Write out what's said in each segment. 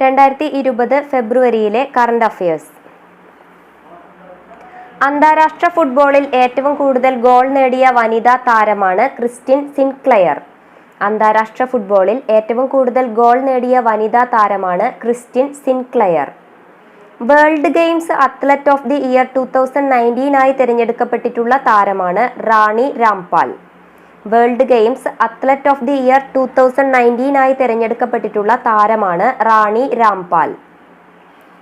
2020 ഫെബ്രുവരിയിലെ current affairs. അന്താരാഷ്ട്ര ഫുട്ബോളിൽ ഏറ്റവും കൂടുതൽ ഗോൾ നേടിയ വനിതാ താരമാണ് ക്രിസ്റ്റിൻ സിൻക്ലെയർ. അന്താരാഷ്ട്ര ഫുട്ബോളിൽ ഏറ്റവും കൂടുതൽ ഗോൾ നേടിയ വനിതാ താരമാണ് Christine Sinclair. World Games athlete of the year 2019 ആയി തിരഞ്ഞെടുക്കപ്പെട്ടിട്ടുള്ള താരമാണ് Rani Rampal. World Games athlete of the year 2019 ആയി തിരഞ്ഞെടുക്കപ്പെട്ടിട്ടുള്ള താരമാണ് റാണി രാംപാൽ.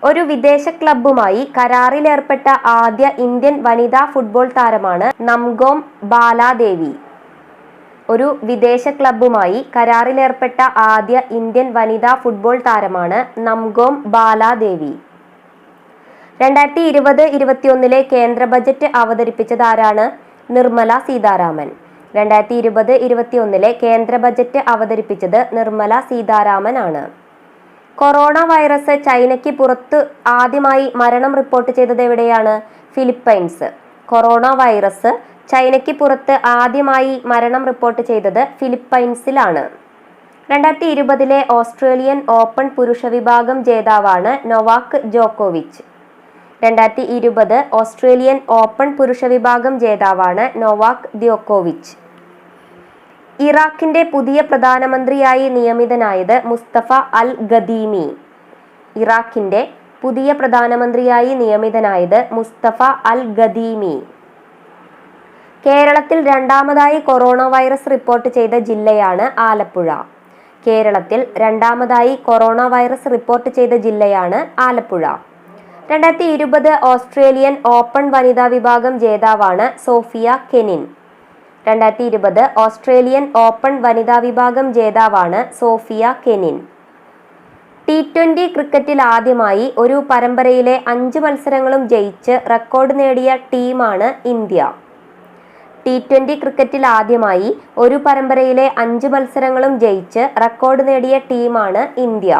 ഒരു വിദേശ ക്ലബ്ബുമായി കരാറിലേർപ്പെട്ട ആദ്യ ഇന്ത്യൻ വനിതാ ഫുട്ബോൾ താരമാണ് നംഗോം ബാലാദേവി. ഒരു വിദേശ ക്ലബ്ബുമായി കരാറിലേർപ്പെട്ട ആദ്യ ഇന്ത്യൻ വനിതാ ഫുട്ബോൾ താരമാണ് നംഗോം ബാലാദേവി. 2020-21 കേന്ദ്ര ബജറ്റ് അവതരിപ്പിച്ചതാരാണ്? നിർമ്മല സീതാരാമൻ. 2020-21 കേന്ദ്ര ബജറ്റ് അവതരിപ്പിച്ചത് നിർമ്മല സീതാരാമൻ ആണ്. കൊറോണ വൈറസ് ചൈനയ്ക്ക് പുറത്ത് ആദ്യമായി മരണം റിപ്പോർട്ട് ചെയ്തത് എവിടെയാണ്? ഫിലിപ്പൈൻസ്. കൊറോണ വൈറസ് ചൈനയ്ക്ക് പുറത്ത് ആദ്യമായി മരണം റിപ്പോർട്ട് ചെയ്തത് ഫിലിപ്പൈൻസിലാണ്. 2020 ഓസ്ട്രേലിയൻ ഓപ്പൺ പുരുഷ വിഭാഗം ജേതാവാണ് നൊവാക് ജോക്കോവിച്ച്. 2020 ഓസ്ട്രേലിയൻ ഓപ്പൺ പുരുഷ വിഭാഗം ജേതാവാണ് നൊവാക് ദ്യോക്കോവിച്ച്. ഇറാഖിന്റെ പുതിയ പ്രധാനമന്ത്രിയായി നിയമിതനായത് മുസ്തഫ അൽ ഖദീമി. ഇറാഖിന്റെ പുതിയ പ്രധാനമന്ത്രിയായി നിയമിതനായത് മുസ്തഫ അൽ ഖദീമി. കേരളത്തിൽ രണ്ടാമതായി കൊറോണ വൈറസ് റിപ്പോർട്ട് ചെയ്ത ജില്ലയാണ് ആലപ്പുഴ. കേരളത്തിൽ രണ്ടാമതായി കൊറോണ വൈറസ് റിപ്പോർട്ട് ചെയ്ത ജില്ലയാണ് ആലപ്പുഴ. 2020 ഓസ്ട്രേലിയൻ ഓപ്പൺ വനിതാ വിഭാഗം ജേതാവാണ് സോഫിയ കെനിൻ. 2020 ഓസ്ട്രേലിയൻ ഓപ്പൺ വനിതാ വിഭാഗം ജേതാവാണ് സോഫിയ കെനിൻ. T20 ക്രിക്കറ്റിൽ ആദ്യമായി ഒരു പരമ്പരയിലെ 5 മത്സരങ്ങളും ജയിച്ച് റെക്കോർഡ് നേടിയ ടീമാണ് ഇന്ത്യ. T20 ക്രിക്കറ്റിൽ ആദ്യമായി ഒരു പരമ്പരയിലെ 5 മത്സരങ്ങളും ജയിച്ച് റെക്കോർഡ് നേടിയ ടീമാണ് ഇന്ത്യ.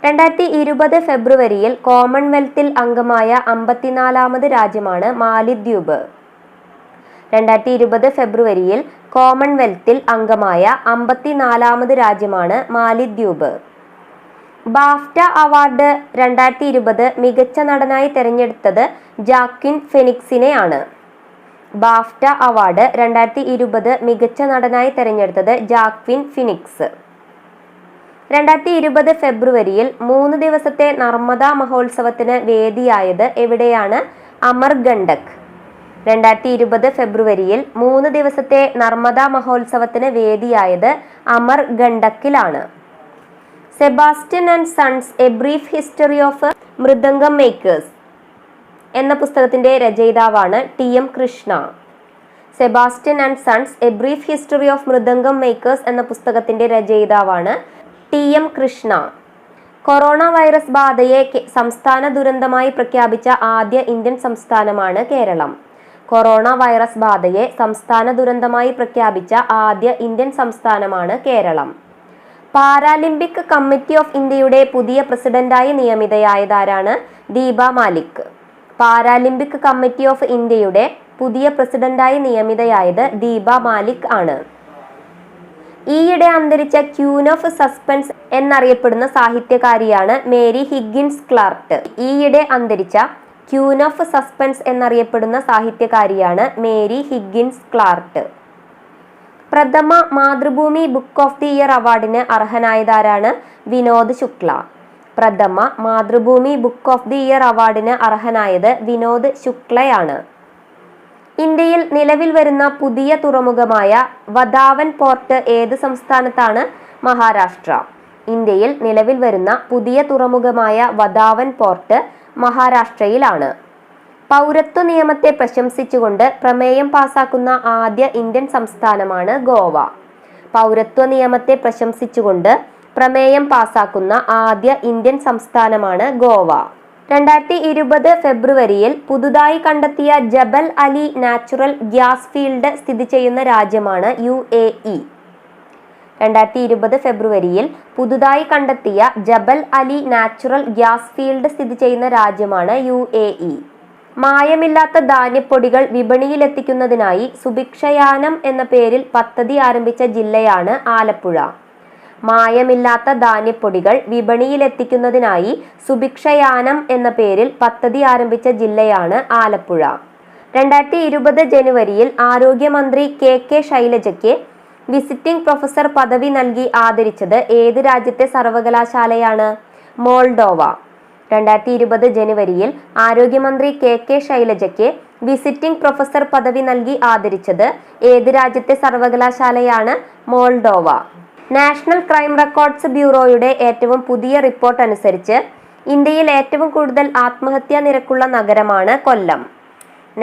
2020 ഫെബ്രുവരിയിൽ കോമൺവെൽത്തിൽ അംഗമായ 54ാമത് രാജ്യമാണ് മാലിദ്വീപ്. 2020 ഫെബ്രുവരിയിൽ കോമൺവെൽത്തിൽ അംഗമായ 54ാമത് രാജ്യമാണ് മാലിദ്വീപ്. ബാഫ്റ്റ അവാർഡ് 2020 മികച്ച നടനായി തെരഞ്ഞെടുത്തത് ജാക്വിൻ ഫെനിക്സിനെയാണ്. ബാഫ്റ്റ അവാർഡ് 2020 മികച്ച നടനായി തെരഞ്ഞെടുത്തത് ജാക്വിൻ ഫിനിക്സ്. 2020 ഫെബ്രുവരിയിൽ 3 ദിവസത്തെ നർമ്മദ മഹോത്സവത്തിന് വേദിയായത് എവിടെയാണ്? അമർകണ്ടക്. 2020 ഫെബ്രുവരിയിൽ 3 ദിവസത്തെ നർമ്മദ മഹോത്സവത്തിന് വേദിയായത് അമർകണ്ടക്കിലാണ്. Sebastian and sons a brief history of mridangam makers എന്ന പുസ്തകത്തിന്റെ രചയിതാവാണ് TM Krishna. Sebastian and sons a brief history of mridangam makers എന്ന പുസ്തകത്തിന്റെ രചയിതാവാണ് TM കൃഷ്ണ. കൊറോണ വൈറസ് ബാധയെ സംസ്ഥാന ദുരന്തമായി പ്രഖ്യാപിച്ച ആദ്യ ഇന്ത്യൻ സംസ്ഥാനമാണ് കേരളം. കൊറോണ വൈറസ് ബാധയെ സംസ്ഥാന ദുരന്തമായി പ്രഖ്യാപിച്ച ആദ്യ ഇന്ത്യൻ സംസ്ഥാനമാണ് കേരളം. പാരാലിമ്പിക് കമ്മിറ്റി ഓഫ് ഇന്ത്യയുടെ പുതിയ പ്രസിഡന്റായി നിയമിതയായതാരാണ്? Deepa Malik. Paralympic committee of ഇന്ത്യയുടെ പുതിയ പ്രസിഡന്റായി നിയമിതയായത് ദീപ മാലിക് ആണ്. ഈയിടെ അന്തരിച്ച ക്യൂൻ ഓഫ് സസ്പെൻസ് എന്നറിയപ്പെടുന്ന സാഹിത്യകാരിയാണ് മേരി ഹിഗ്ഗിൻസ് ക്ലാർട്ട്. ഈയിടെ അന്തരിച്ച ക്യൂൻ ഓഫ് സസ്പെൻസ് എന്നറിയപ്പെടുന്ന സാഹിത്യകാരിയാണ് മേരി ഹിഗ്ഗിൻസ് ക്ലാർട്ട്. പ്രഥമ Mathrubhumi book of the year അവാർഡിന് അർഹനായതാരാണ്? വിനോദ് ശുക്ല. പ്രഥമ Mathrubhumi book of the year അവാർഡിന് അർഹനായത് വിനോദ് ശുക്ലയാണ്. ഇന്ത്യയിൽ നിലവിൽ വരുന്ന പുതിയ തുറമുഖമായ വധാവൻ പോർട്ട് ഏത് സംസ്ഥാനത്താണ്? മഹാരാഷ്ട്ര. ഇന്ത്യയിൽ നിലവിൽ വരുന്ന പുതിയ തുറമുഖമായ വധാവൻ പോർട്ട് മഹാരാഷ്ട്രയിലാണ്. പൗരത്വ നിയമത്തെ പ്രശംസിച്ചുകൊണ്ട് പ്രമേയം പാസാക്കുന്ന ആദ്യ ഇന്ത്യൻ സംസ്ഥാനമാണ് ഗോവ. പൗരത്വ നിയമത്തെ പ്രശംസിച്ചുകൊണ്ട് പ്രമേയം പാസാക്കുന്ന ആദ്യ ഇന്ത്യൻ സംസ്ഥാനമാണ് ഗോവ. 2020 ഫെബ്രുവരിയിൽ പുതുതായി കണ്ടെത്തിയ ജബൽ അലി നാച്ചുറൽ ഗ്യാസ് ഫീൽഡ് സ്ഥിതി ചെയ്യുന്ന രാജ്യമാണ് UAE. 2020 ഫെബ്രുവരിയിൽ പുതുതായി കണ്ടെത്തിയ ജബൽ അലി നാച്ചുറൽ ഗ്യാസ് ഫീൽഡ് സ്ഥിതി ചെയ്യുന്ന രാജ്യമാണ് UAE. മായമില്ലാത്ത ധാന്യപ്പൊടികൾ വിപണിയിലെത്തിക്കുന്നതിനായി സുഭിക്ഷയാനം എന്ന പേരിൽ പദ്ധതി ആരംഭിച്ച ജില്ലയാണ് ആലപ്പുഴ. മായമില്ലാത്ത ധാന്യപ്പൊടികൾ വിപണിയിലെത്തിക്കുന്നതിനായി സുഭിക്ഷയാനം എന്ന പേരിൽ പദ്ധതി ആരംഭിച്ച ജില്ലയാണ് ആലപ്പുഴ. 2020 ജനുവരിയിൽ ആരോഗ്യമന്ത്രി കെ ശൈലജയ്ക്ക് വിസിറ്റിംഗ് പ്രൊഫസർ പദവി നൽകി ആദരിച്ചത് ഏത് രാജ്യത്തെ സർവകലാശാലയാണ്? മോൾഡോവ. 2020 ജനുവരിയിൽ ആരോഗ്യമന്ത്രി കെ ശൈലജയ്ക്ക് വിസിറ്റിംഗ് പ്രൊഫസർ പദവി നൽകി ആദരിച്ചത് ഏത് രാജ്യത്തെ സർവകലാശാലയാണ്? മോൾഡോവ. നാഷണൽ ക്രൈം റെക്കോർഡ്സ് ബ്യൂറോയുടെ ഏറ്റവും പുതിയ റിപ്പോർട്ട് അനുസരിച്ച് ഇന്ത്യയിൽ ഏറ്റവും കൂടുതൽ ആത്മഹത്യാ നിരക്കുള്ള നഗരമാണ് കൊല്ലം.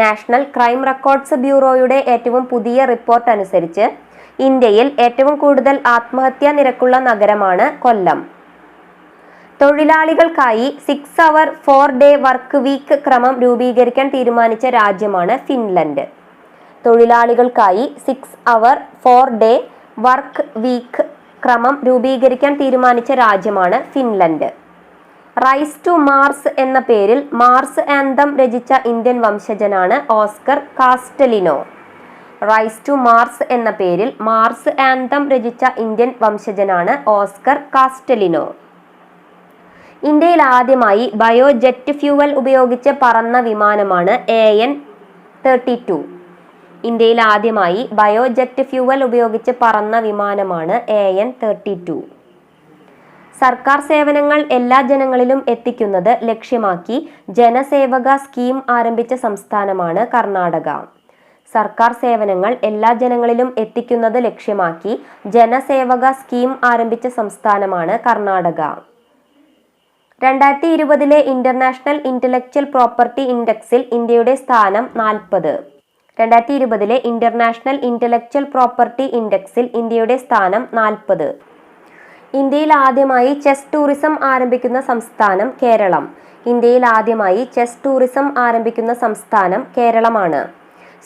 നാഷണൽ ക്രൈം റെക്കോർഡ്സ് ബ്യൂറോയുടെ ഏറ്റവും പുതിയ റിപ്പോർട്ട് അനുസരിച്ച് ഇന്ത്യയിൽ ഏറ്റവും കൂടുതൽ ആത്മഹത്യാ നിരക്കുള്ള നഗരമാണ് കൊല്ലം. തൊഴിലാളികൾക്കായി 6 hour 4 day വർക്ക് വീക്ക് ക്രമം രൂപീകരിക്കാൻ തീരുമാനിച്ച രാജ്യമാണ് ഫിൻലൻഡ്. തൊഴിലാളികൾക്കായി 6 hour 4 day വർക്ക് വീക്ക് ക്രമം രൂപീകരിക്കാൻ തീരുമാനിച്ച രാജ്യമാണ് ഫിൻലൻഡ്. റൈസ് ടു മാർസ് എന്ന പേരിൽ മാർസ് ആന്തം രചിച്ച ഇന്ത്യൻ വംശജനാണ് Oscar Castellino. Rise to Mars എന്ന പേരിൽ മാർസ് ആന്തം രചിച്ച ഇന്ത്യൻ വംശജനാണ് ഓസ്കർ കാസ്റ്റലിനോ. ഇന്ത്യയിൽ ആദ്യമായി ബയോജെറ്റ് ഫ്യൂവൽ ഉപയോഗിച്ച് പറന്ന വിമാനമാണ് AN-32. ഇന്ത്യയിൽ ആദ്യമായി ബയോജെറ്റ് ഫ്യൂവൽ ഉപയോഗിച്ച് പറന്ന വിമാനമാണ് AN-32. സർക്കാർ സേവനങ്ങൾ എല്ലാ ജനങ്ങളിലും എത്തിക്കുന്നത് ലക്ഷ്യമാക്കി ജനസേവക സ്കീം ആരംഭിച്ച സംസ്ഥാനമാണ് കർണാടക. സർക്കാർ സേവനങ്ങൾ എല്ലാ ജനങ്ങളിലും എത്തിക്കുന്നത് ലക്ഷ്യമാക്കി ജനസേവക സ്കീം ആരംഭിച്ച സംസ്ഥാനമാണ് കർണാടക. 2020 ഇന്റർനാഷണൽ ഇന്റലക്ച്വൽ പ്രോപ്പർട്ടി ഇൻഡെക്സിൽ ഇന്ത്യയുടെ സ്ഥാനം 40. 2020 ഇന്റർനാഷണൽ ഇന്റലക്ച്വൽ പ്രോപ്പർട്ടി ഇൻഡെക്സിൽ ഇന്ത്യയുടെ സ്ഥാനം 40. ഇന്ത്യയിൽ ആദ്യമായി ചെസ് ടൂറിസം ആരംഭിക്കുന്ന സംസ്ഥാനം കേരളം. ഇന്ത്യയിൽ ആദ്യമായി ചെസ് ടൂറിസം ആരംഭിക്കുന്ന സംസ്ഥാനം കേരളമാണ്.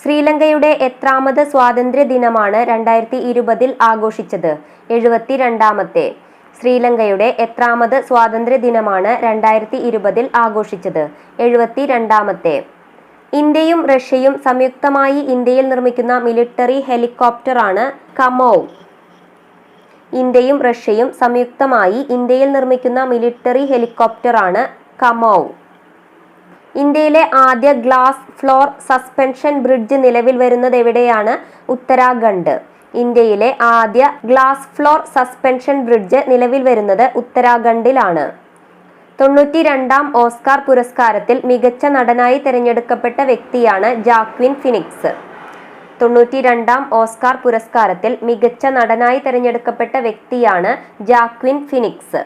ശ്രീലങ്കയുടെ എത്രാമത് സ്വാതന്ത്ര്യ ദിനമാണ് 2020 ആഘോഷിച്ചത്? 72ാമത്തെ. ശ്രീലങ്കയുടെ എത്രാമത് സ്വാതന്ത്ര്യ ദിനമാണ് 2020 ആഘോഷിച്ചത്? 72ാമത്തെ. ഇന്ത്യയും റഷ്യയും സംയുക്തമായി ഇന്ത്യയിൽ നിർമ്മിക്കുന്ന മിലിറ്ററി ഹെലികോപ്റ്ററാണ് കമോവ്. ഇന്ത്യയും റഷ്യയും സംയുക്തമായി ഇന്ത്യയിൽ നിർമ്മിക്കുന്ന മിലിറ്ററി ഹെലികോപ്റ്ററാണ് കമോവ്. ഇന്ത്യയിലെ ആദ്യ ഗ്ലാസ് ഫ്ലോർ സസ്പെൻഷൻ ബ്രിഡ്ജ് നിലവിൽ വരുന്നത് എവിടെയാണ്? ഉത്തരാഖണ്ഡ്. ഇന്ത്യയിലെ ആദ്യ ഗ്ലാസ് ഫ്ലോർ സസ്പെൻഷൻ ബ്രിഡ്ജ് നിലവിൽ വരുന്നത് ഉത്തരാഖണ്ഡിലാണ്. 92ാം ഓസ്കാർ പുരസ്കാരത്തിൽ മികച്ച നടനായി തിരഞ്ഞെടുക്കപ്പെട്ട വ്യക്തിയാണ് ജാക്വിൻ ഫിനിക്സ്. 92ാം ഓസ്കാർ പുരസ്കാരത്തിൽ മികച്ച നടനായി തിരഞ്ഞെടുക്കപ്പെട്ട വ്യക്തിയാണ് ജാക്വിൻ ഫിനിക്സ്.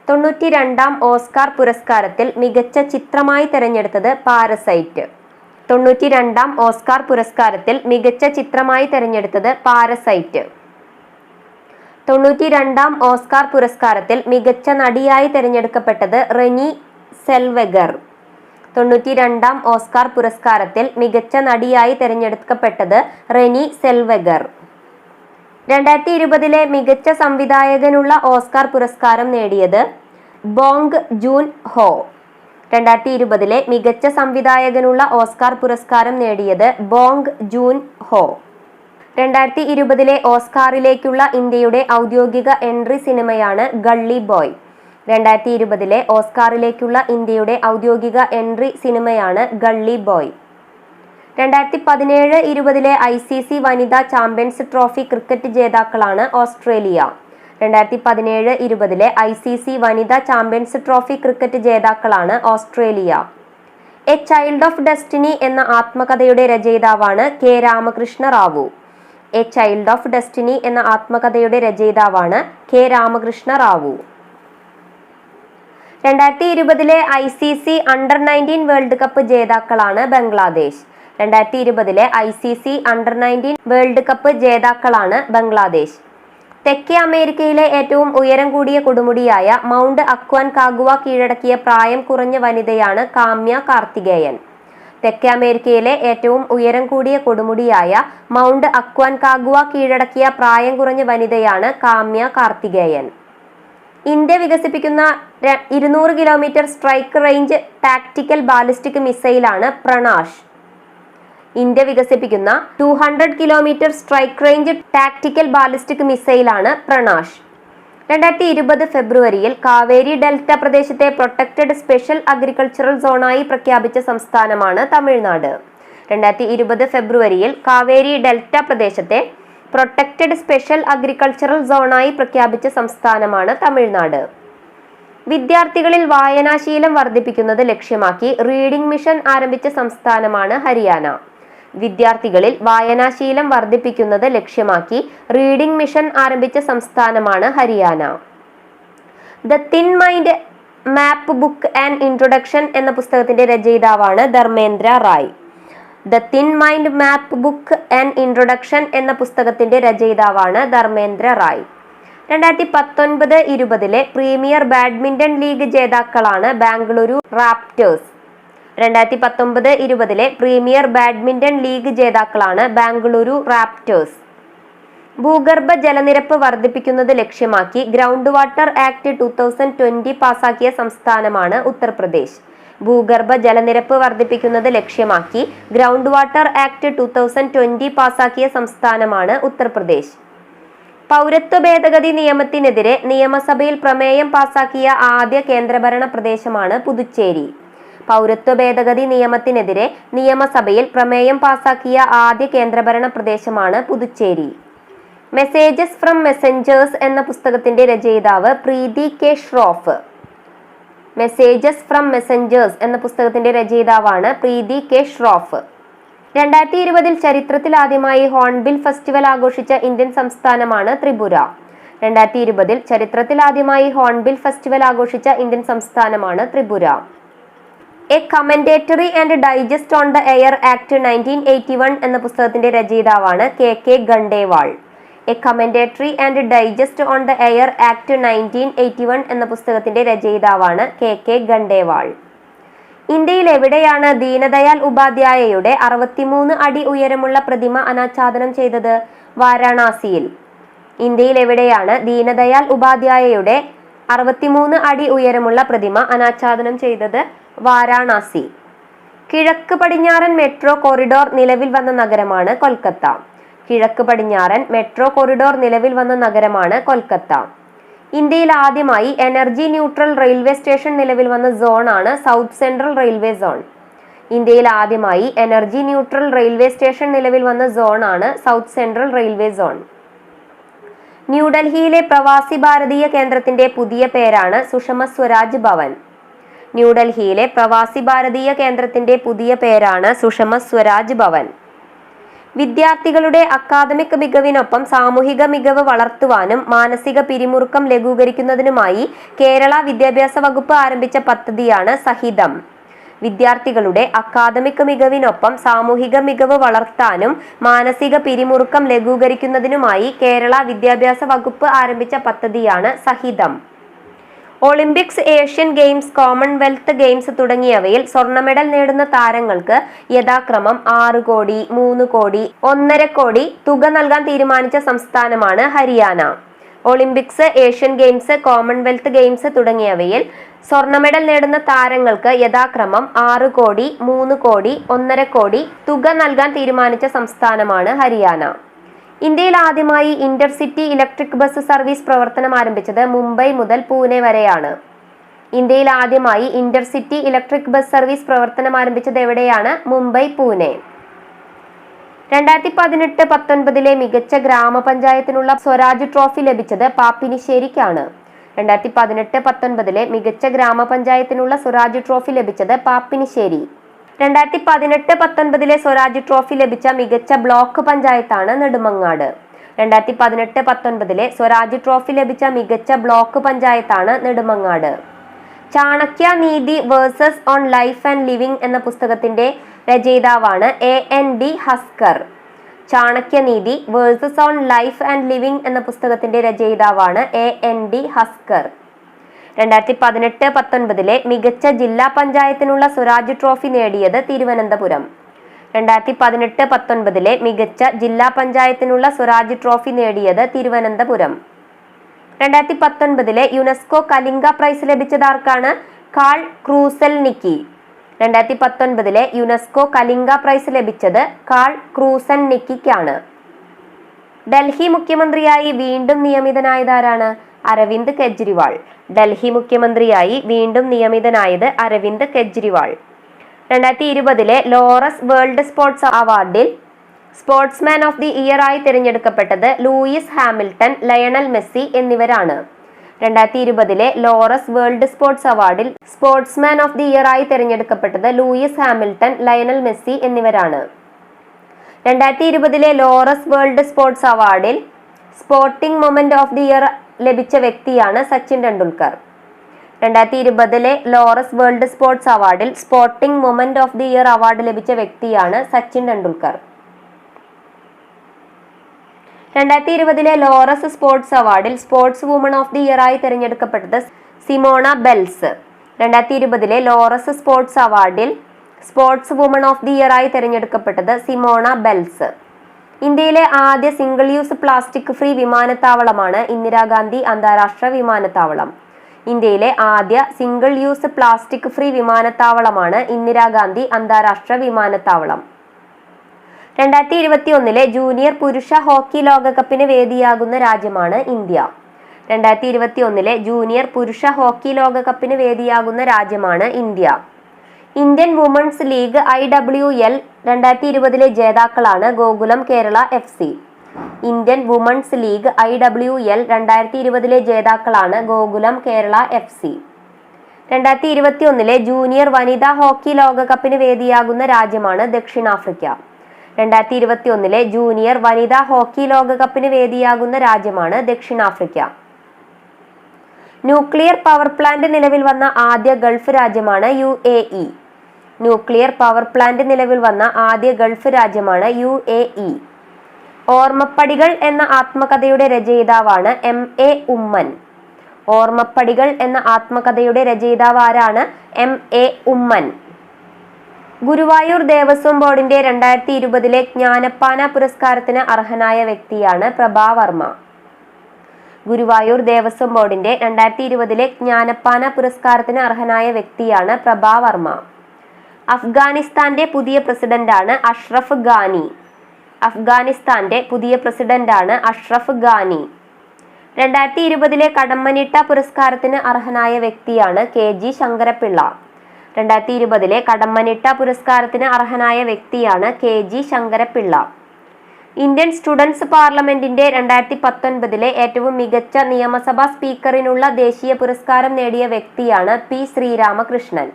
92ാം ഓസ്കാർ പുരസ്കാരത്തിൽ മികച്ച ചിത്രമായി തിരഞ്ഞെടുത്തത് പാരസൈറ്റ്. 92ാം ഓസ്കാർ പുരസ്കാരത്തിൽ മികച്ച ചിത്രമായി തിരഞ്ഞെടുത്തത് പാരസൈറ്റ്. 92ാം ഓസ്കാർ പുരസ്കാരത്തിൽ മികച്ച നടിയായി തിരഞ്ഞെടുക്കപ്പെട്ടത് റെനി സെൽവെഗർ. 92ാം ഓസ്കാർ പുരസ്കാരത്തിൽ മികച്ച നടിയായി തിരഞ്ഞെടുക്കപ്പെട്ടത് റെനി സെൽവെഗർ. 2020 മികച്ച സംവിധായകനുള്ള ഓസ്കാർ പുരസ്കാരം നേടിയത് ബോങ് ജൂൻ ഹോ. 2020 മികച്ച സംവിധായകനുള്ള ഓസ്കാർ പുരസ്കാരം നേടിയത് ബോങ് ജൂൻ ഹോ. 2020 ഓസ്കാറിലേക്കുള്ള ഇന്ത്യയുടെ ഔദ്യോഗിക എൻട്രി സിനിമയാണ് ഗള്ളി ബോയ്. 2020 ഓസ്കാറിലേക്കുള്ള ഇന്ത്യയുടെ ഔദ്യോഗിക എൻട്രി സിനിമയാണ് ഗള്ളി ബോയ്. 2017-20 ICC വനിതാ ചാമ്പ്യൻസ് ട്രോഫി ക്രിക്കറ്റ് ജേതാക്കളാണ് ഓസ്ട്രേലിയ. 2017-20 ICC വനിതാ ചാമ്പ്യൻസ് ട്രോഫി ക്രിക്കറ്റ് ജേതാക്കളാണ് Australia. A child of destiny എന്ന ആത്മകഥയുടെ രചയിതാവാണ് K Ramakrishna Rao. A child of destiny എന്ന ആത്മകഥയുടെ രചയിതാവാണ് K Ramakrishna Rao. 2020 ICC under nineteen world cup ജേതാക്കളാണ് Bangladesh. 2020 ICC under nineteen world cup ജേതാക്കളാണ് ബംഗ്ലാദേശ്. തെക്കേ അമേരിക്കയിലെ ഏറ്റവും ഉയരം കൂടിയ കൊടുമുടിയായ മൗണ്ട് അക്വാൻ കാഗുവ കീഴടക്കിയ പ്രായം കുറഞ്ഞ വനിതയാണ് കാമ്യ കാർത്തികേയൻ. തെക്കേ അമേരിക്കയിലെ ഏറ്റവും ഉയരം കൂടിയ കൊടുമുടിയായ മൗണ്ട് അക്വാൻ കാഗുവ കീഴടക്കിയ പ്രായം കുറഞ്ഞ വനിതയാണ് കാമ്യ കാർത്തികേയൻ. ഇന്ത്യ വികസിപ്പിക്കുന്ന 200 kilometre strike range tactical ballistic മിസൈലാണ് പ്രണാഷ്. ഇന്ത്യ വികസിപ്പിക്കുന്ന 200 kilometre strike range tactical ballistic മിസൈലാണ് പ്രണാഷ്. 2020 ഫെബ്രുവരിയിൽ കാവേരി ഡെൽറ്റ പ്രദേശത്തെ പ്രൊട്ടക്റ്റഡ് സ്പെഷ്യൽ അഗ്രികൾച്ചറൽ സോണായി പ്രഖ്യാപിച്ച സംസ്ഥാനമാണ് തമിഴ്നാട്. 2020 ഫെബ്രുവരിയിൽ കാവേരി ഡെൽറ്റ പ്രദേശത്തെ പ്രൊട്ടക്റ്റഡ് സ്പെഷ്യൽ അഗ്രികൾച്ചറൽ സോണായി പ്രഖ്യാപിച്ച സംസ്ഥാനമാണ് തമിഴ്നാട്. വിദ്യാർത്ഥികളിൽ വായനാശീലം വർദ്ധിപ്പിക്കുന്നത് ലക്ഷ്യമാക്കി റീഡിംഗ് മിഷൻ ആരംഭിച്ച സംസ്ഥാനമാണ് ഹരിയാന. വിദ്യാർത്ഥികളിൽ വായനാശീലം വർദ്ധിപ്പിക്കുന്നത് ലക്ഷ്യമാക്കി റീഡിംഗ് മിഷൻ ആരംഭിച്ച സംസ്ഥാനമാണ് Haryana. The thin mind map book and introduction എന്ന പുസ്തകത്തിന്റെ രചയിതാവാണ് Dharmendra Rai. The thin mind map book and introduction എന്ന പുസ്തകത്തിന്റെ രചയിതാവാണ് Dharmendra Rai. 2019-20 premier badminton league ജേതാക്കളാണ് Bengaluru Raptors. 2019-20 premier badminton league ജേതാക്കളാണ് ബാംഗ്ലൂരു റാപ്റ്റേഴ്സ്. ഭൂഗർഭ ജലനിരപ്പ് വർദ്ധിപ്പിക്കുന്നത് ലക്ഷ്യമാക്കി ഗ്രൗണ്ട് വാട്ടർ ആക്ട് 2020 പാസാക്കിയ സംസ്ഥാനമാണ് ഉത്തർപ്രദേശ്. ഭൂഗർഭ ജലനിരപ്പ് വർദ്ധിപ്പിക്കുന്നത് ലക്ഷ്യമാക്കി ഗ്രൗണ്ട് വാട്ടർ ആക്ട് 2020 പാസാക്കിയ സംസ്ഥാനമാണ് ഉത്തർപ്രദേശ്. പൗരത്വ ഭേദഗതി നിയമത്തിനെതിരെ നിയമസഭയിൽ പ്രമേയം പാസാക്കിയ ആദ്യ കേന്ദ്രഭരണ പ്രദേശമാണ് പുതുച്ചേരി. പൗരത്വ ഭേദഗതി നിയമത്തിനെതിരെ നിയമസഭയിൽ പ്രമേയം പാസാക്കിയ ആദ്യ കേന്ദ്രഭരണ പ്രദേശമാണ് പുതുച്ചേരി. മെസ്സേജസ് ഫ്രം മെസ്സഞ്ചേഴ്സ് എന്ന പുസ്തകത്തിന്റെ രചയിതാവ് Preeti K Shroff. Messages from messengers എന്ന പുസ്തകത്തിന്റെ രചയിതാവാണ് പ്രീതി കെ ഷ്രോഫ്. 2020 ചരിത്രത്തിൽ ആദ്യമായി ഹോൺബിൽ ഫെസ്റ്റിവൽ ആഘോഷിച്ച ഇന്ത്യൻ സംസ്ഥാനമാണ് ത്രിപുര. 2020 ചരിത്രത്തിൽ ആദ്യമായി ഹോൺബിൽ ഫെസ്റ്റിവൽ ആഘോഷിച്ച ഇന്ത്യൻ സംസ്ഥാനമാണ് Tripura. A commentary and digest on the air act 1981 എന്ന പുസ്തകത്തിന്റെ രചയിതാവാണ് K Gandewal. A commentary and digest on the air act 1981 എന്ന പുസ്തകത്തിന്റെ രചയിതാവാണ് കെ ഗണ്ടേവാൾ. ഇന്ത്യയിൽ എവിടെയാണ് ദീനദയാൽ ഉപാധ്യായയുടെ 63 അടി ഉയരമുള്ള പ്രതിമ അനാച്ഛാദനം ചെയ്തത്? വാരാണസിയിൽ. ഇന്ത്യയിൽ എവിടെയാണ് ദീനദയാൽ ഉപാധ്യായയുടെ 63 അടി ഉയരമുള്ള പ്രതിമ അനാച്ഛാദനം ചെയ്തത്? വാരാണസി. കിഴക്ക് പടിഞ്ഞാറൻ മെട്രോ കോറിഡോർ നിലവിൽ വന്ന നഗരമാണ് കൊൽക്കത്ത. കിഴക്ക് പടിഞ്ഞാറൻ മെട്രോ കോറിഡോർ നിലവിൽ വന്ന നഗരമാണ് കൊൽക്കത്ത. ഇന്ത്യയിൽ ആദ്യമായി എനർജി ന്യൂട്രൽ റെയിൽവേ സ്റ്റേഷൻ നിലവിൽ വന്ന സോണാണ് സൗത്ത് സെൻട്രൽ റെയിൽവേ സോൺ. ഇന്ത്യയിൽ ആദ്യമായി എനർജി ന്യൂട്രൽ റെയിൽവേ സ്റ്റേഷൻ നിലവിൽ വന്ന സോണാണ് സൗത്ത് സെൻട്രൽ റെയിൽവേ സോൺ. ന്യൂഡൽഹിയിലെ പ്രവാസി ഭാരതീയ കേന്ദ്രത്തിന്റെ പുതിയ പേരാണ് സുഷമ സ്വരാജ് ഭവൻ. ന്യൂഡൽഹിയിലെ പ്രവാസി ഭാരതീയ കേന്ദ്രത്തിന്റെ പുതിയ പേരാണ് സുഷമ സ്വരാജ് ഭവൻ. വിദ്യാർത്ഥികളുടെ അക്കാദമിക് മികവിനൊപ്പം സാമൂഹിക മികവ് വളർത്തുവാനും മാനസിക പിരിമുറുക്കം ലഘൂകരിക്കുന്നതിനുമായി കേരള വിദ്യാഭ്യാസ വകുപ്പ് ആരംഭിച്ച പദ്ധതിയാണ് സഹിതം. വിദ്യാർത്ഥികളുടെ അക്കാദമിക് മികവിനൊപ്പം സാമൂഹിക മികവ് വളർത്താനും മാനസിക പിരിമുറുക്കം ലഘൂകരിക്കുന്നതിനുമായി കേരള വിദ്യാഭ്യാസ വകുപ്പ് ആരംഭിച്ച പദ്ധതിയാണ് സഹിതം. Olympics, Asian games, Commonwealth games തുടങ്ങിയവയിൽ സ്വർണ്ണ മെഡൽ നേടുന്ന താരങ്ങൾക്ക് യഥാക്രമം 6 കോടി, 3 കോടി, 1.5 കോടി തുക നൽകാൻ തീരുമാനിച്ച സംസ്ഥാനമാണ് Haryana. Olympics, Asian games, Commonwealth games തുടങ്ങിയവയിൽ സ്വർണ്ണ മെഡൽ നേടുന്ന താരങ്ങൾക്ക് യഥാക്രമം 6 കോടി, 3 കോടി, 1.5 കോടി തുക നൽകാൻ തീരുമാനിച്ച സംസ്ഥാനമാണ് ഹരിയാന. ഇന്ത്യയിൽ ആദ്യമായി ഇന്റർസിറ്റി ഇലക്ട്രിക് ബസ് സർവീസ് പ്രവർത്തനം ആരംഭിച്ചത് മുംബൈ മുതൽ പൂനെ വരെയാണ്. ഇന്ത്യയിൽ ആദ്യമായി ഇന്റർസിറ്റി ഇലക്ട്രിക് ബസ് സർവീസ് പ്രവർത്തനം ആരംഭിച്ചത് എവിടെയാണ്? മുംബൈ, പൂനെ. 2018-19 മികച്ച ഗ്രാമപഞ്ചായത്തിനുള്ള സ്വരാജ് ട്രോഫി ലഭിച്ചത് പാപ്പിനിശ്ശേരിക്കാണ്. 2018-19 മികച്ച ഗ്രാമപഞ്ചായത്തിനുള്ള സ്വരാജ് ട്രോഫി ലഭിച്ചത് പാപ്പിനിശ്ശേരി. 2018-19 സ്വരാജ് ട്രോഫി ലഭിച്ച മികച്ച ബ്ലോക്ക് പഞ്ചായത്താണ് നെടുമങ്ങാട്. 2018-19 സ്വരാജ് ട്രോഫി ലഭിച്ച മികച്ച ബ്ലോക്ക് പഞ്ചായത്താണ് Nedumangad. Chanakya Niti verses on life and living എന്ന പുസ്തകത്തിന്റെ രചയിതാവാണ് AND Haskar. Chanakya Niti verses on life and living എന്ന പുസ്തകത്തിന്റെ രചയിതാവാണ് AND ഹസ്കർ. 2018-19 മികച്ച ജില്ലാ പഞ്ചായത്തിനുള്ള സ്വരാജ് ട്രോഫി നേടിയത് തിരുവനന്തപുരം. 2018-19 മികച്ച ജില്ലാ പഞ്ചായത്തിനുള്ള സ്വരാജ് ട്രോഫി നേടിയത് തിരുവനന്തപുരം. 2019 യുനെസ്കോ കലിംഗ പ്രൈസ് ലഭിച്ചതാർക്കാണ്? Karl Kruszelnicki. 2019 UNESCO Kalinga prize ലഭിച്ചത് കാൾ ക്രൂസെൽനിക്കിക്കാണ്. ഡൽഹി മുഖ്യമന്ത്രിയായി വീണ്ടും നിയമിതനായതാരാണ്? അരവിന്ദ് കെജ്രിവാൾ. ഡൽഹി മുഖ്യമന്ത്രിയായി വീണ്ടും നിയമിതനായത് Arvind Kejriwal. 2020 Laureus world sports അവാർഡിൽ സ്പോർട്സ്മാൻ ഓഫ് ദി ഇയർ ആയി തിരഞ്ഞെടുക്കപ്പെട്ടത് ലൂയിസ് ഹാമിൽട്ടൺ, ലയണൽ മെസ്സി എന്നിവരാണ്. 2020 ലോറസ് വേൾഡ് സ്പോർട്സ് അവാർഡിൽ സ്പോർട്സ്മാൻ ഓഫ് ദി ഇയർ ആയി തിരഞ്ഞെടുക്കപ്പെട്ടത് ലൂയിസ് ഹാമിൽട്ടൺ, ലയണൽ മെസ്സി എന്നിവരാണ്. 2020 ലോറസ് വേൾഡ് സ്പോർട്സ് അവാർഡിൽ sporting moment of the year ലഭിച്ച വ്യക്തിയാണ് Sachin Tendulkar. 2020 Laureus world sports അവാർഡിൽ sporting moment of the year award ലഭിച്ച വ്യക്തിയാണ് സച്ചിൻ ടെണ്ടുൽക്കർ. 2020 ലോറസ് സ്പോർട്സ് അവാർഡിൽ sportswoman of the year ആയി തിരഞ്ഞെടുക്കപ്പെട്ടത് സിമോണ ബെൽസ്. 2020 ലോറസ് സ്പോർട്സ് അവാർഡിൽ sportswoman of the year ആയി തിരഞ്ഞെടുക്കപ്പെട്ടത് സിമോണ ബെൽസ്. ഇന്ത്യയിലെ ആദ്യ സിംഗിൾ യൂസ് പ്ലാസ്റ്റിക് ഫ്രീ വിമാനത്താവളമാണ് ഇന്ദിരാഗാന്ധി അന്താരാഷ്ട്ര വിമാനത്താവളം. ഇന്ത്യയിലെ ആദ്യ സിംഗിൾ യൂസ് പ്ലാസ്റ്റിക് ഫ്രീ വിമാനത്താവളമാണ് ഇന്ദിരാഗാന്ധി അന്താരാഷ്ട്ര വിമാനത്താവളം. 2021 ജൂനിയർ പുരുഷ ഹോക്കി ലോകകപ്പിന് വേദിയാകുന്ന രാജ്യമാണ് ഇന്ത്യ. 2021 ജൂനിയർ പുരുഷ ഹോക്കി ലോകകപ്പിന് വേദിയാകുന്ന രാജ്യമാണ് India. Indian women's league IWL 2020 ജേതാക്കളാണ് Gokulam Kerala FC. Indian women's league IWL 2020 ജേതാക്കളാണ് ഗോകുലം കേരള FC. 2021 ജൂനിയർ വനിതാ ഹോക്കി ലോകകപ്പിന് വേദിയാകുന്ന രാജ്യമാണ് ദക്ഷിണാഫ്രിക്ക. 2021 ജൂനിയർ വനിതാ ഹോക്കി ലോകകപ്പിന് വേദിയാകുന്ന രാജ്യമാണ് ദക്ഷിണാഫ്രിക്ക. ന്യൂക്ലിയർ പവർ പ്ലാന്റ് നിലവിൽ വന്ന ആദ്യ ഗൾഫ് രാജ്യമാണ് UAE. ന്യൂക്ലിയർ പവർ പ്ലാന്റ് നിലവിൽ വന്ന ആദ്യ ഗൾഫ് രാജ്യമാണ് UAE. ഓർമ്മപ്പടികൾ എന്ന ആത്മകഥയുടെ രചയിതാവാണ് MA ഉമ്മൻ. ഓർമ്മപ്പടികൾ എന്ന ആത്മകഥയുടെ രചയിതാവ് ആരാണ്? MA ഉമ്മൻ. ഗുരുവായൂർ ദേവസ്വം ബോർഡിന്റെ 2020 ജ്ഞാനപ്പാന പുരസ്കാരത്തിന് അർഹനായ വ്യക്തിയാണ് പ്രഭാവർമ്മ. ഗുരുവായൂർ ദേവസ്വം ബോർഡിന്റെ 2020 ജ്ഞാനപ്പാന പുരസ്കാരത്തിന് അർഹനായ വ്യക്തിയാണ് പ്രഭാവർമ്മ. അഫ്ഗാനിസ്ഥാന്റെ പുതിയ പ്രസിഡന്റാണ് അഷ്റഫ് ഗാനി. അഫ്ഗാനിസ്ഥാന്റെ പുതിയ പ്രസിഡന്റാണ് അഷ്റഫ് ഗാനി. 2020 കടമ്മനിട്ട പുരസ്കാരത്തിന് അർഹനായ വ്യക്തിയാണ് KG ശങ്കരപ്പിള്ള. 2020 കടമ്മനിട്ട പുരസ്കാരത്തിന് അർഹനായ വ്യക്തിയാണ് KG ശങ്കരപ്പിള്ള. ഇന്ത്യൻ സ്റ്റുഡൻസ് പാർലമെന്റിന്റെ 2019 ഏറ്റവും മികച്ച നിയമസഭാ സ്പീക്കറിനുള്ള ദേശീയ പുരസ്കാരം നേടിയ വ്യക്തിയാണ് P ശ്രീരാമകൃഷ്ണൻ.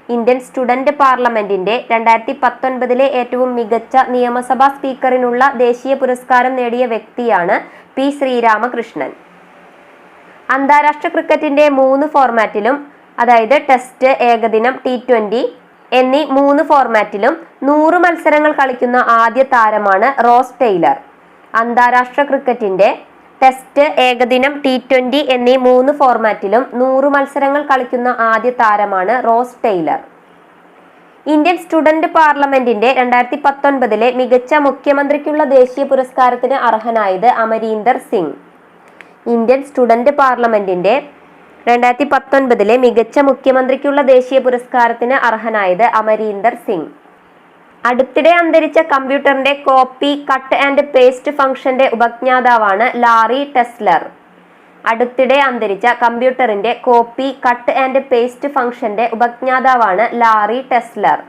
ഇന്ത്യൻ സ്റ്റുഡന്റ് പാർലമെന്റിന്റെ 2019 ഏറ്റവും മികച്ച നിയമസഭാ സ്പീക്കറിനുള്ള ദേശീയ പുരസ്കാരം നേടിയ വ്യക്തിയാണ് P ശ്രീരാമകൃഷ്ണൻ. അന്താരാഷ്ട്ര ക്രിക്കറ്റിന്റെ 3 ഫോർമാറ്റിലും, അതായത് ടെസ്റ്റ്, ഏകദിനം, T20 എന്നീ 3 ഫോർമാറ്റിലും 100 മത്സരങ്ങൾ കളിക്കുന്ന ആദ്യ താരമാണ് റോസ് ടെയ്ലർ. അന്താരാഷ്ട്ര ക്രിക്കറ്റിന്റെ ടെസ്റ്റ്, ഏകദിനം, T20 എന്നീ 3 ഫോർമാറ്റിലും 100 മത്സരങ്ങൾ കളിക്കുന്ന ആദ്യ താരമാണ് റോസ് ടെയ്ലർ. ഇന്ത്യൻ സ്റ്റുഡന്റ് പാർലമെന്റിന്റെ 2019 മികച്ച മുഖ്യമന്ത്രിക്കുള്ള ദേശീയ പുരസ്കാരത്തിന് അർഹനായത് അമരീന്ദർ സിംഗ്. ഇന്ത്യൻ സ്റ്റുഡന്റ് പാർലമെന്റിന്റെ 2019 മികച്ച മുഖ്യമന്ത്രിക്കുള്ള ദേശീയ പുരസ്കാരത്തിന് അർഹനായത് അമരീന്ദർ സിംഗ്. അടുത്തിടെ അന്തരിച്ച കമ്പ്യൂട്ടറിന്റെ കോപ്പി കട്ട് ആൻഡ് പേസ്റ്റ് ഫംഗ്ഷന്റെ ഉപജ്ഞാതാവാണ് ലാറി ടെസ്ലർ. അടുത്തിടെ അന്തരിച്ച കമ്പ്യൂട്ടറിന്റെ കോപ്പി കട്ട് ആൻഡ് പേസ്റ്റ് ഫംഗ്ഷന്റെ ഉപജ്ഞാതാവാണ് ലാറി ടെസ്ലർ.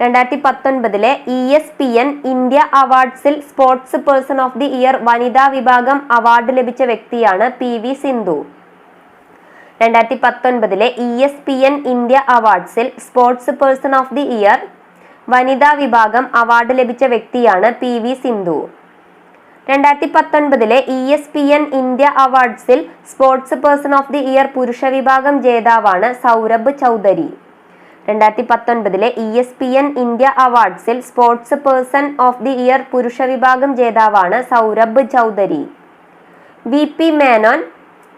2019 ESPN ഇന്ത്യ അവാർഡ്സിൽ sports person of the year വനിതാ വിഭാഗം അവാർഡ് ലഭിച്ച വ്യക്തിയാണ് PV സിന്ധു. 2019 ESPN ഇന്ത്യ അവാർഡ്സിൽ sports person of the year വനിതാ വിഭാഗം അവാർഡ് ലഭിച്ച വ്യക്തിയാണ് PV സിന്ധു. 2019 ESPN ഇന്ത്യ അവാർഡ്സിൽ sports person of the year പുരുഷ വിഭാഗം ജേതാവാണ് സൗരഭ് ചൗധരി. 2019 ESPN ഇന്ത്യ അവാർഡ്സിൽ sports person of the year പുരുഷ വിഭാഗം ജേതാവാണ് Saurabh Chaudhary. VP Menon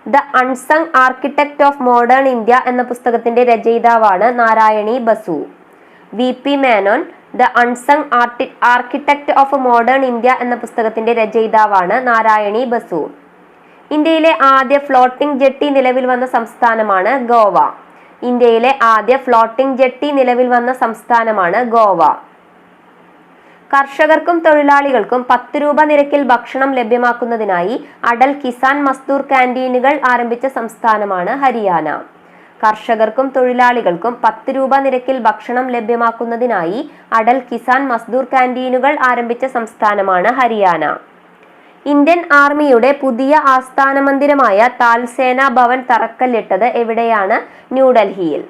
the unsung architect of modern India എന്ന പുസ്തകത്തിന്റെ രചയിതാവാണ് Narayani Basu. VP Menon the unsung architect of modern India എന്ന പുസ്തകത്തിന്റെ രചയിതാവാണ് നാരായണി ബസു. ഇന്ത്യയിലെ ആദ്യ ഫ്ലോട്ടിംഗ് ജെട്ടി നിലവിൽ വന്ന സംസ്ഥാനമാണ് ഗോവ. ഇന്ത്യയിലെ ആദ്യ ഫ്ലോട്ടിംഗ് ജെട്ടി നിലവിൽ വന്ന സംസ്ഥാനമാണ് ഗോവ. കർഷകർക്കും തൊഴിലാളികൾക്കും 10 രൂപ നിരക്കിൽ ഭക്ഷണം ലഭ്യമാക്കുന്നതിനായി അടൽ കിസാൻ മസ്ദൂർ ക്യാന്റീനുകൾ ആരംഭിച്ച സംസ്ഥാനമാണ് ഹരിയാന. കർഷകർക്കും തൊഴിലാളികൾക്കും 10 രൂപ നിരക്കിൽ ഭക്ഷണം ലഭ്യമാക്കുന്നതിനായി അടൽ കിസാൻ മസ്ദൂർ ക്യാന്റീനുകൾ ആരംഭിച്ച സംസ്ഥാനമാണ് ഹരിയാന. ഇന്ത്യൻ ആർമിയുടെ പുതിയ ആസ്ഥാന മന്ദിരമായ താൽസേന ഭവൻ തറക്കല്ലിട്ടത് എവിടെയാണ്? ന്യൂഡൽഹിയിൽ.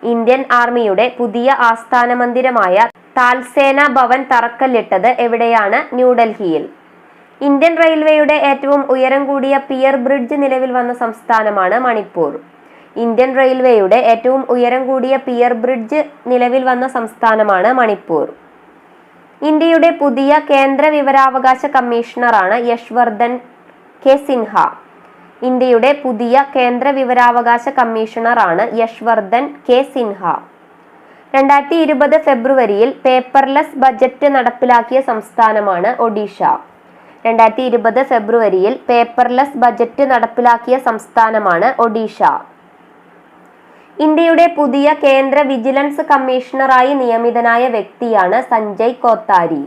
ഇന്ത്യൻ ആർമിയുടെ പുതിയ ആസ്ഥാന മന്ദിരമായ താൽസേന ഭവൻ തറക്കല്ലിട്ടത് എവിടെയാണ്? ന്യൂഡൽഹിയിൽ. ഇന്ത്യൻ റെയിൽവേയുടെ ഏറ്റവും ഉയരം കൂടിയ പിയർ ബ്രിഡ്ജ് നിലവിൽ വന്ന സംസ്ഥാനമാണ് മണിപ്പൂർ. ഇന്ത്യൻ റെയിൽവേയുടെ ഏറ്റവും ഉയരം കൂടിയ പിയർ ബ്രിഡ്ജ് നിലവിൽ വന്ന സംസ്ഥാനമാണ് മണിപ്പൂർ. ഇന്ത്യയുടെ പുതിയ കേന്ദ്ര വിവരാവകാശ കമ്മീഷണറാണ് യശ്വർദ്ധൻ കെ സിൻഹ. ഇന്ത്യയുടെ പുതിയ കേന്ദ്ര വിവരാവകാശ കമ്മീഷണറാണ് യശ്വർദ്ധൻ കെ സിൻഹ. 2020 ഫെബ്രുവരിയിൽ പേപ്പർലെസ് ബജറ്റ് നടപ്പിലാക്കിയ സംസ്ഥാനമാണ് ഒഡീഷ. 2020 ഫെബ്രുവരിയിൽ പേപ്പർലെസ് ബജറ്റ് നടപ്പിലാക്കിയ സംസ്ഥാനമാണ് ഒഡീഷ. ഇന്ത്യയുടെ പുതിയ കേന്ദ്ര വിജിലൻസ് കമ്മീഷണറായി നിയമിതനായ വ്യക്തിയാണ് സഞ്ജയ് കോത്താരി.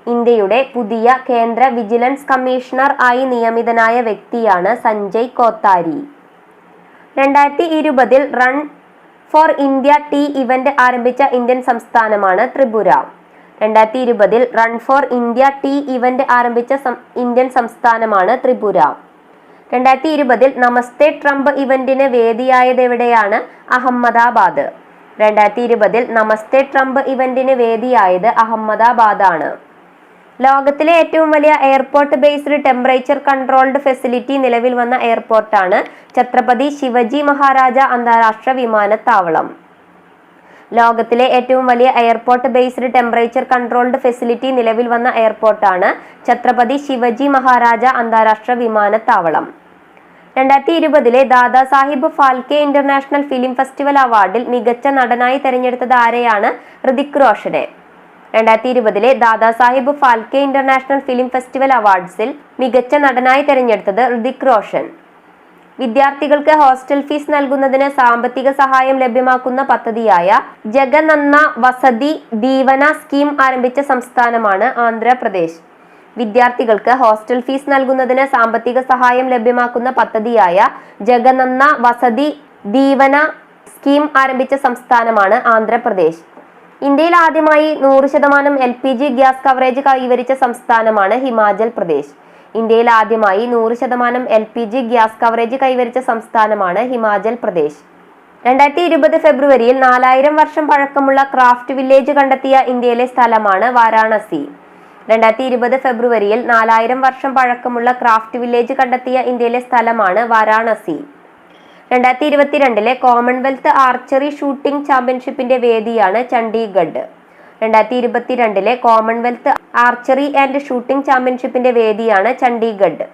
ഇന്ത്യയുടെ പുതിയ കേന്ദ്ര വിജിലൻസ് കമ്മീഷണർ ആയി നിയമിതനായ വ്യക്തിയാണ് Sanjay Kothari. 2020 run for India ടീ ഇവന്റ് ആരംഭിച്ച ഇന്ത്യൻ സംസ്ഥാനമാണ് ത്രിപുര. 2020 റൺ ഫോർ ഇന്ത്യ ടീ ഇവന്റ് ആരംഭിച്ച ഇന്ത്യൻ സംസ്ഥാനമാണ് ത്രിപുര. 2020 നമസ്തേ ട്രംപ് ഇവന്റിന് വേദിയായത് എവിടെയാണ്? അഹമ്മദാബാദ്. 2020 നമസ്തേ ട്രംപ് ഇവന്റിന് വേദിയായത് അഹമ്മദാബാദാണ്. ലോകത്തിലെ ഏറ്റവും വലിയ airport based temperature controlled facility നിലവിൽ വന്ന എയർപോർട്ടാണ് ഛത്രപതി ശിവജി മഹാരാജ അന്താരാഷ്ട്ര വിമാനത്താവളം. ലോകത്തിലെ ഏറ്റവും വലിയ airport based temperature controlled facility നിലവിൽ വന്ന എയർപോർട്ടാണ് ഛത്രപതി ശിവജി മഹാരാജ അന്താരാഷ്ട്ര വിമാനത്താവളം. 2020 Dada Saheb Phalke international film festival അവാർഡിൽ മികച്ച നടനായി തെരഞ്ഞെടുത്തത് ആരെയാണ്? ഋതിക് റോഷനെ. 2020 Dada Saheb Phalke international film festival അവാർഡ്സിൽ മികച്ച നടനായി തെരഞ്ഞെടുത്തത് ഋതിക് റോഷൻ. വിദ്യാർത്ഥികൾക്ക് ഹോസ്റ്റൽ ഫീസ് നൽകുന്നതിന് സാമ്പത്തിക സഹായം ലഭ്യമാക്കുന്ന പദ്ധതിയായ ജഗനന്ന വസതി ദീവന സ്കീം ആരംഭിച്ച സംസ്ഥാനമാണ് ആന്ധ്രാപ്രദേശ്. വിദ്യാർത്ഥികൾക്ക് ഹോസ്റ്റൽ ഫീസ് നൽകുന്നതിന് സാമ്പത്തിക സഹായം ലഭ്യമാക്കുന്ന പദ്ധതിയായ ജഗനന്ന വസതി ദീവന സ്കീം ആരംഭിച്ച സംസ്ഥാനമാണ് ആന്ധ്രാപ്രദേശ്. ഇന്ത്യയിൽ ആദ്യമായി 100% LPG ഗ്യാസ് കവറേജ് കൈവരിച്ച സംസ്ഥാനമാണ് ഹിമാചൽ പ്രദേശ്. ഇന്ത്യയിൽ ആദ്യമായി 100% LPG ഗ്യാസ് കവറേജ് കൈവരിച്ച സംസ്ഥാനമാണ് ഹിമാചൽ പ്രദേശ്. 2020 ഫെബ്രുവരിയിൽ 4000 വർഷം പഴക്കമുള്ള ക്രാഫ്റ്റ് വില്ലേജ് കണ്ടെത്തിയ ഇന്ത്യയിലെ സ്ഥലമാണ് വാരാണസി. 2020 ഫെബ്രുവരിയിൽ 4000 വർഷം പഴക്കമുള്ള ക്രാഫ്റ്റ് വില്ലേജ് കണ്ടെത്തിയ ഇന്ത്യയിലെ സ്ഥലമാണ് വാരാണസി. 2022 കോമൺവെൽത്ത് ആർച്ചറി ഷൂട്ടിംഗ് ചാമ്പ്യൻഷിപ്പിന്റെ വേദിയാണ് Chandigarh. 2022 Commonwealth archery and shooting ചാമ്പ്യൻഷിപ്പിന്റെ വേദിയാണ് Chandigarh.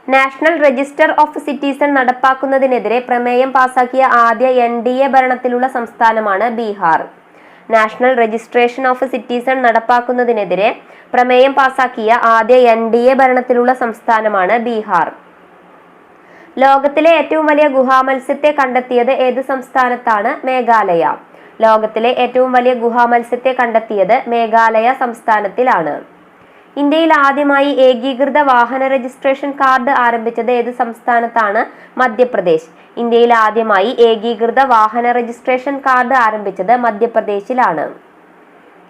National register of citizen നടപ്പാക്കുന്നതിനെതിരെ പ്രമേയം പാസാക്കിയ ആദ്യ NDA ഭരണത്തിലുള്ള സംസ്ഥാനമാണ് Bihar. National registration of citizen നടപ്പാക്കുന്നതിനെതിരെ പ്രമേയം പാസാക്കിയ ആദ്യ NDA ഭരണത്തിലുള്ള സംസ്ഥാനമാണ് ബീഹാർ. ലോകത്തിലെ ഏറ്റവും വലിയ ഗുഹാമത്സ്യത്തെ കണ്ടെത്തിയത് ഏത് സംസ്ഥാനത്താണ്? മേഘാലയ. ലോകത്തിലെ ഏറ്റവും വലിയ ഗുഹാമത്സ്യത്തെ കണ്ടെത്തിയത് മേഘാലയ സംസ്ഥാനത്തിലാണ്. ഇന്ത്യയിൽ ആദ്യമായി ഏകീകൃത വാഹന രജിസ്ട്രേഷൻ കാർഡ് ആരംഭിച്ചത് ഏത് സംസ്ഥാനത്താണ്? മധ്യപ്രദേശ്. ഇന്ത്യയിൽ ആദ്യമായി ഏകീകൃത വാഹന രജിസ്ട്രേഷൻ കാർഡ് ആരംഭിച്ചത് മധ്യപ്രദേശിലാണ്.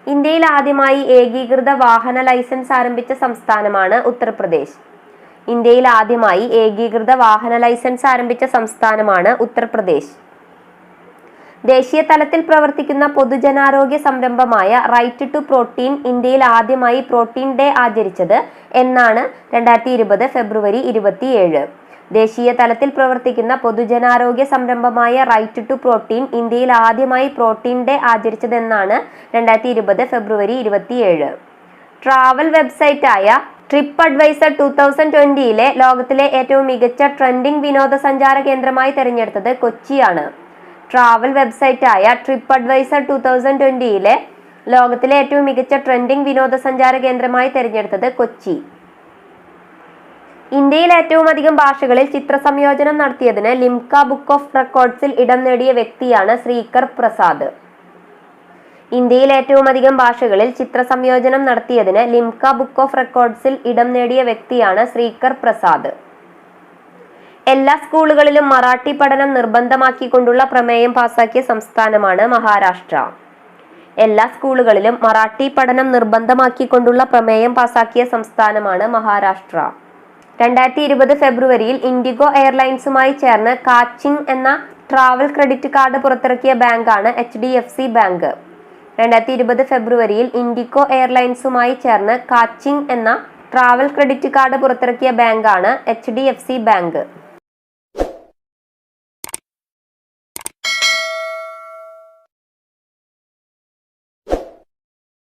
ഇന്ത്യയിൽ ആദ്യമായി ഏകീകൃത വാഹന ലൈസൻസ് ആരംഭിച്ച സംസ്ഥാനമാണ് ഉത്തർപ്രദേശ്. ഇന്ത്യയിൽ ആദ്യമായി ഏകീകൃത വാഹന ലൈസൻസ് ആരംഭിച്ച സംസ്ഥാനമാണ് ഉത്തർപ്രദേശ്. ദേശീയ തലത്തിൽ പ്രവർത്തിക്കുന്ന പൊതുജനാരോഗ്യ സംരംഭമായ റൈറ്റ് ടു പ്രോട്ടീൻ ഇന്ത്യയിൽ ആദ്യമായി പ്രോട്ടീൻ ഡേ ആചരിച്ചത് എന്നാണ്? 2020 ഫെബ്രുവരി 27. ദേശീയ തലത്തിൽ പ്രവർത്തിക്കുന്ന പൊതുജനാരോഗ്യ സംരംഭമായ റൈറ്റ് ടു പ്രോട്ടീൻ ഇന്ത്യയിൽ ആദ്യമായി പ്രോട്ടീൻ ഡേ ആചരിച്ചതെന്നാണ്? 2020 ഫെബ്രുവരി 27. ട്രാവൽ വെബ്സൈറ്റായ ട്രിപ്പ് അഡ്വൈസർ 2020 ലോകത്തിലെ ഏറ്റവും മികച്ച ട്രെൻഡിംഗ് വിനോദസഞ്ചാര കേന്ദ്രമായി തെരഞ്ഞെടുത്തത് കൊച്ചിയാണ്. ട്രാവൽ വെബ്സൈറ്റായ ട്രിപ്പ് അഡ്വൈസർ 2020 ലോകത്തിലെ ഏറ്റവും മികച്ച ട്രെൻഡിംഗ് വിനോദസഞ്ചാര കേന്ദ്രമായി തെരഞ്ഞെടുത്തത് കൊച്ചി. ഇന്ത്യയിൽ ഏറ്റവും അധികം ഭാഷകളിൽ ചിത്ര സംയോജനം നടത്തിയതിന് ലിംക ബുക്ക് ഓഫ് റെക്കോർഡ്സിൽ ഇടം നേടിയ വ്യക്തിയാണ് ശ്രീകർ പ്രസാദ്. ഇന്ത്യയിൽ ഏറ്റവും അധികം ഭാഷകളിൽ ചിത്രസംയോജനം നടത്തിയതിന് ലിംക ബുക്ക് ഓഫ് റെക്കോർഡ്സിൽ ഇടം നേടിയ വ്യക്തിയാണ് ശ്രീകർ പ്രസാദ്. എല്ലാ സ്കൂളുകളിലും മറാഠി പഠനം നിർബന്ധമാക്കിക്കൊണ്ടുള്ള പ്രമേയം പാസാക്കിയ സംസ്ഥാനമാണ് മഹാരാഷ്ട്ര. എല്ലാ സ്കൂളുകളിലും മറാഠി പഠനം നിർബന്ധമാക്കിക്കൊണ്ടുള്ള പ്രമേയം പാസാക്കിയ സംസ്ഥാനമാണ് മഹാരാഷ്ട്ര. 2020 ഫെബ്രുവരിയിൽ ഇൻഡിഗോ എയർലൈൻസുമായി ചേർന്ന് കാച്ചിങ് എന്ന ട്രാവൽ ക്രെഡിറ്റ് കാർഡ് പുറത്തിറക്കിയ ബാങ്കാണ് HDFC ബാങ്ക്. 2020 ഫെബ്രുവരിയിൽ ഇൻഡിഗോ എയർലൈൻസുമായി ചേർന്ന് കാച്ചിങ് എന്ന ട്രാവൽ ക്രെഡിറ്റ് കാർഡ് പുറത്തിറക്കിയ ബാങ്കാണ് HDFC ബാങ്ക്.